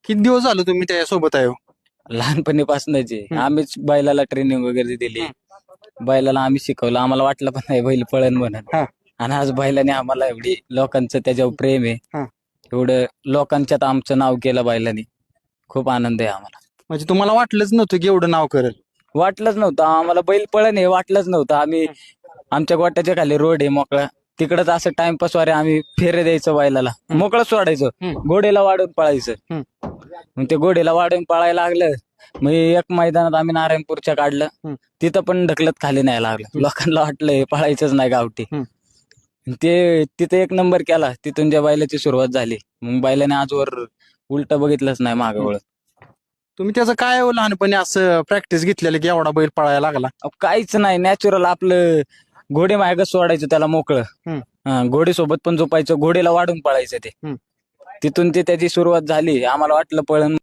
किती दिवस झालं तुम्ही त्याच्यासोबत आहे हो? लहानपणीपासूनच आहे. आम्हीच बैलाला ट्रेनिंग वगैरे दिली. बैलाला आम्ही शिकवलं. आम्हाला वाटलं पण नाही बैल पळण म्हणून. हा. आणि आज बैलाने आम्हाला एवढी लोकांचं त्याच्यावर प्रेम आहे. हा. एवढं लोकांच्यात आमचं नाव केलं बैलाने. खूप आनंद आहे आम्हाला. म्हणजे तुम्हाला वाटलंच नव्हतं की एवढं नाव करेल? वाटलंच नव्हतं आम्हाला बैल पळण हे वाटलंच नव्हतं. आम्ही आमच्या गोट्याच्या खाली रोड आहे मोकळा. तिकडच असं टाइमपास वारे आम्ही फेरे द्यायचं बैलाला. मोकळं सोडायचं. घोडेला वाढून पळायचं. मग ते घोडेला वाढून पळायला लागलं. मग एक मैदानात आम्ही नारायणपूरच्या काढलं. तिथं पण ढकलत खाली नाही लागलं. लोकांना वाटलं हे पळायचंच नाही गावठी. ते तिथे एक नंबर केला. तिथून ज्या बैलाची सुरुवात झाली मग बैलाने आजवर उलट बघितलंच नाही मागं वळत. तुम्ही त्याचं काय हो लहानपणी असं प्रॅक्टिस घेतलेलं की एवढा बैल पळायला लागला? काहीच नाही नॅचरल आपलं घोडे मागच सोडायचं त्याला मोकळं. घोडे सोबत पण झोपायचं. घोडेला वाढून पळायचं ते. तिथून ते त्याची सुरुवात झाली. आम्हाला वाटलं पळण